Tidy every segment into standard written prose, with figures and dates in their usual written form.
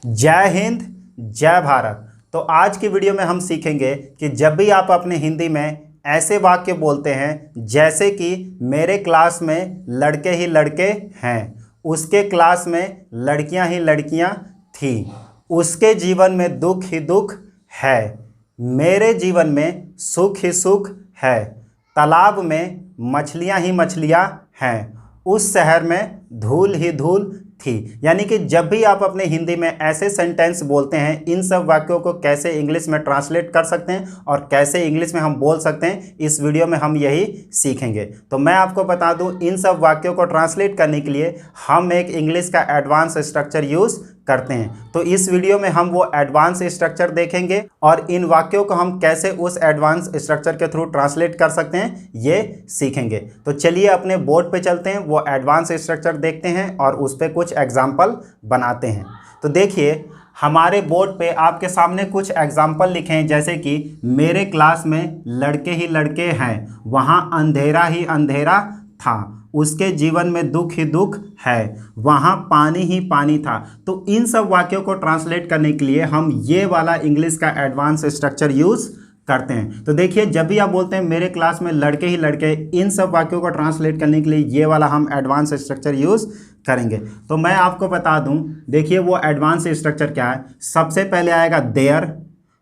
जय हिंद, जय भारत। तो आज की वीडियो में हम सीखेंगे कि जब भी आप अपने हिंदी में ऐसे वाक्य बोलते हैं जैसे कि मेरे क्लास में लड़के ही लड़के हैं, उसके क्लास में लड़कियां ही लड़कियां थीं, उसके जीवन में दुख ही दुख है, मेरे जीवन में सुख ही सुख है, तालाब में मछलियां ही मछलियां हैं, उस शहर में धूल ही धूल थी। यानी कि जब भी आप अपने हिंदी में ऐसे सेंटेंस बोलते हैं, इन सब वाक्यों को कैसे इंग्लिश में ट्रांसलेट कर सकते हैं और कैसे इंग्लिश में हम बोल सकते हैं, इस वीडियो में हम यही सीखेंगे। तो मैं आपको बता दूं, इन सब वाक्यों को ट्रांसलेट करने के लिए हम एक इंग्लिश का एडवांस स्ट्रक्चर यूज़ करते हैं। तो इस वीडियो में हम वो एडवांस स्ट्रक्चर देखेंगे और इन वाक्यों को हम कैसे उस एडवांस स्ट्रक्चर के थ्रू ट्रांसलेट कर सकते हैं ये सीखेंगे। तो चलिए अपने बोर्ड पे चलते हैं, वो एडवांस स्ट्रक्चर देखते हैं और उस पर कुछ एग्जाम्पल बनाते हैं। तो देखिए, हमारे बोर्ड पे आपके सामने कुछ एग्जाम्पल लिखे हैं, जैसे कि मेरे क्लास में लड़के ही लड़के हैं, वहाँ अंधेरा ही अंधेरा था, उसके जीवन में दुख ही दुख है, वहाँ पानी ही पानी था। तो इन सब वाक्यों को ट्रांसलेट करने के लिए हम ये वाला इंग्लिश का एडवांस स्ट्रक्चर यूज़ करते हैं। तो देखिए, जब भी आप बोलते हैं मेरे क्लास में लड़के ही लड़के, इन सब वाक्यों को ट्रांसलेट करने के लिए ये वाला हम एडवांस स्ट्रक्चर यूज़ करेंगे। तो मैं आपको बता दूं, देखिए वो एडवांस स्ट्रक्चर क्या है। सबसे पहले आएगा देयर,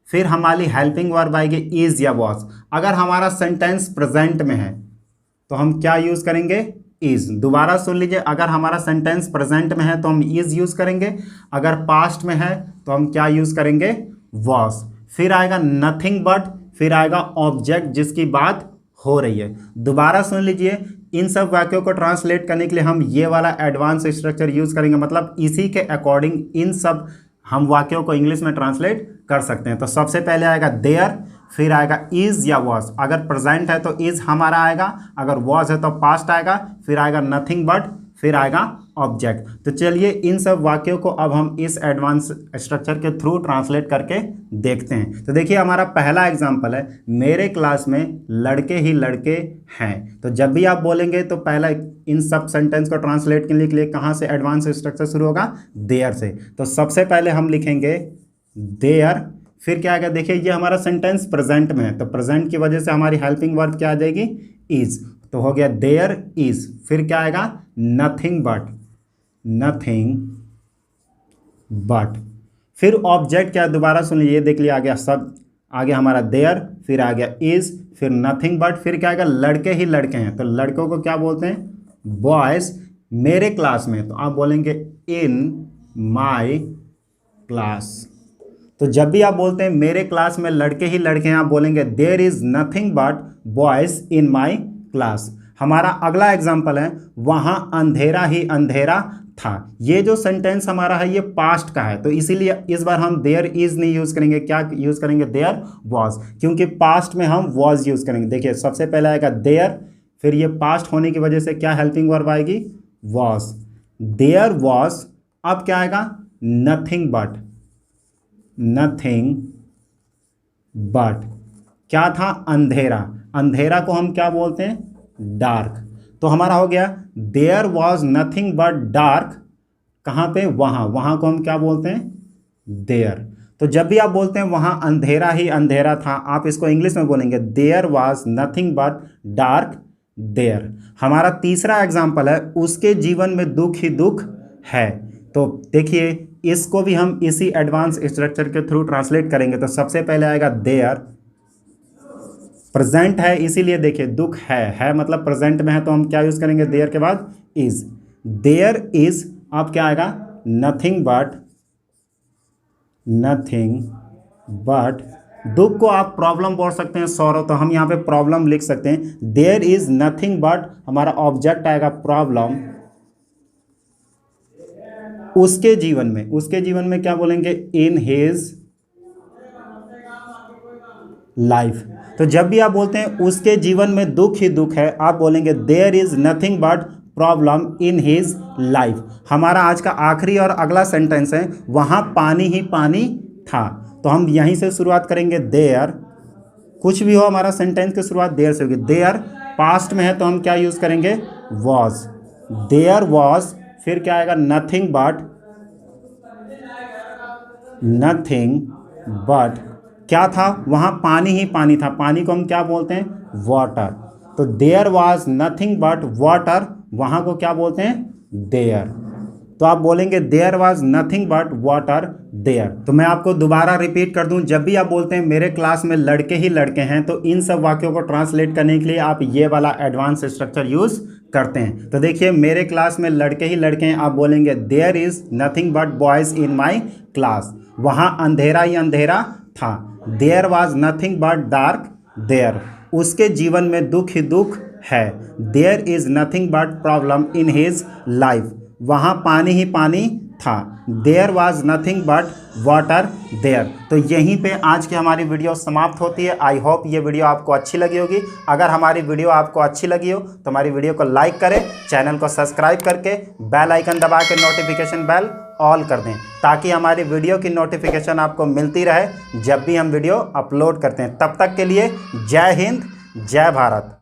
फिर हमारी हेल्पिंग वर्ब आएगी इज़ या वॉज। अगर हमारा सेंटेंस प्रेजेंट में है तो हम क्या यूज़ करेंगे? इज़। दोबारा सुन लीजिए, अगर हमारा सेंटेंस प्रेजेंट में है तो हम इज़ यूज़ करेंगे, अगर पास्ट में है तो हम क्या यूज़ करेंगे? वॉज। फिर आएगा नथिंग बट, फिर आएगा ऑब्जेक्ट जिसकी बात हो रही है। दोबारा सुन लीजिए, इन सब वाक्यों को ट्रांसलेट करने के लिए हम ये वाला एडवांस स्ट्रक्चर यूज़ करेंगे, मतलब इसी के अकॉर्डिंग इन सब हम वाक्यों को इंग्लिश में ट्रांसलेट कर सकते हैं। तो सबसे पहले आएगा देयर, फिर आएगा इज़ या वॉज। अगर प्रेजेंट है तो इज़ हमारा आएगा, अगर वॉज है तो पास्ट आएगा, फिर आएगा नथिंग बट, फिर आएगा ऑब्जेक्ट। तो चलिए इन सब वाक्यों को अब हम इस एडवांस स्ट्रक्चर के थ्रू ट्रांसलेट करके देखते हैं। तो देखिए, हमारा पहला एग्जांपल है, मेरे क्लास में लड़के ही लड़के हैं। तो जब भी आप बोलेंगे तो पहला इन सब सेंटेंस को ट्रांसलेट करने के लिए कहाँ से एडवांस स्ट्रक्चर शुरू होगा? देयर से। तो सबसे पहले हम लिखेंगे देयर, फिर क्या आएगा? देखिए, ये हमारा सेंटेंस प्रेजेंट में है तो प्रेजेंट की वजह से हमारी हेल्पिंग वर्ब क्या आ जाएगी? इज। तो हो गया देयर इज। फिर क्या आएगा? Nothing but, nothing but. फिर ऑब्जेक्ट क्या? दोबारा सुन लीजिए, देख लिया, आ गया सब, आ गया हमारा देयर, फिर आ गया इज, फिर नथिंग बट, फिर क्या आएगा? लड़के ही लड़के हैं। तो लड़कों को क्या बोलते हैं? बॉयज। मेरे क्लास में तो आप बोलेंगे इन माई क्लास। तो जब भी आप बोलते हैं मेरे क्लास में लड़के ही लड़के हैं, आप बोलेंगे there is nothing but boys in my class. हमारा अगला एग्जाम्पल है, वहाँ अंधेरा ही अंधेरा था। ये जो सेंटेंस हमारा है ये पास्ट का है, तो इसीलिए इस बार हम देयर इज नहीं यूज़ करेंगे, क्या यूज़ करेंगे? देयर वॉज, क्योंकि पास्ट में हम वॉज यूज़ करेंगे। देखिए, सबसे पहले आएगा देयर, फिर ये पास्ट होने की वजह से क्या हेल्पिंग वर्ब आएगी? वॉज। There was. अब क्या आएगा? Nothing but, nothing but. क्या था? अंधेरा। अंधेरा को हम क्या बोलते हैं? डार्क। तो हमारा हो गया there was nothing but dark. कहाँ पे? वहाँ। वहाँ को हम क्या बोलते हैं? देयर। तो जब भी आप बोलते हैं वहाँ अंधेरा ही अंधेरा था, आप इसको इंग्लिश में बोलेंगे there was nothing but dark there. हमारा तीसरा एग्जाम्पल है, उसके जीवन में दुख ही दुख है। तो देखिए, इसको भी हम इसी एडवांस स्ट्रक्चर के थ्रू ट्रांसलेट करेंगे। तो सबसे पहले आएगा देयर, प्रेजेंट है इसीलिए देखिए दुख है मतलब प्रेजेंट में है, तो हम क्या यूज़ करेंगे? देयर के बाद इज। There is. अब क्या आएगा? Nothing but, nothing but. दुख को आप प्रॉब्लम बोल सकते हैं, सॉरो, तो हम यहाँ पे प्रॉब्लम लिख सकते हैं। देयर इज नथिंग बट, हमारा ऑब्जेक्ट आएगा प्रॉब्लम। उसके जीवन में, उसके जीवन में क्या बोलेंगे? इन हिज लाइफ। तो जब भी आप बोलते हैं उसके जीवन में दुख ही दुख है, आप बोलेंगे there is nothing but problem in his life. हमारा आज का आखिरी और अगला सेंटेंस है, वहाँ पानी ही पानी था। तो हम यहीं से शुरुआत करेंगे देयर। कुछ भी हो, हमारा सेंटेंस की शुरुआत देयर से होगी। देयर पास्ट में है तो हम क्या यूज़ करेंगे? वॉज। There was. फिर क्या आएगा? नथिंग बट, नथिंग बट, क्या था वहाँ, पानी ही पानी था, पानी को हम क्या बोलते हैं, वाटर। तो there was nothing but water, वहाँ को क्या बोलते हैं, देयर। तो आप बोलेंगे there was nothing but water there. तो मैं आपको दोबारा रिपीट कर दूं, जब भी आप बोलते हैं मेरे क्लास में लड़के ही लड़के हैं, तो इन सब वाक्यों को ट्रांसलेट करने के लिए आप ये वाला एडवांस स्ट्रक्चर यूज करते हैं। तो देखिए, मेरे क्लास में लड़के ही लड़के हैं, आप बोलेंगे there is nothing but boys in my class, वहाँ अंधेरा ही अंधेरा था। There was nothing but dark there, उसके जीवन में दुख ही दुख है। There is nothing but problem in his life, वहाँ पानी ही पानी था। There was nothing but water there. तो यहीं पे आज की हमारी वीडियो समाप्त होती है। आई होप ये वीडियो आपको अच्छी लगी होगी। अगर हमारी वीडियो आपको अच्छी लगी हो तो हमारी वीडियो को लाइक करें, चैनल को सब्सक्राइब करके बेल आइकन दबा के नोटिफिकेशन बेल ऑल कर दें, ताकि हमारी वीडियो की नोटिफिकेशन आपको मिलती रहे जब भी हम वीडियो अपलोड करते हैं। तब तक के लिए जय हिंद, जय भारत।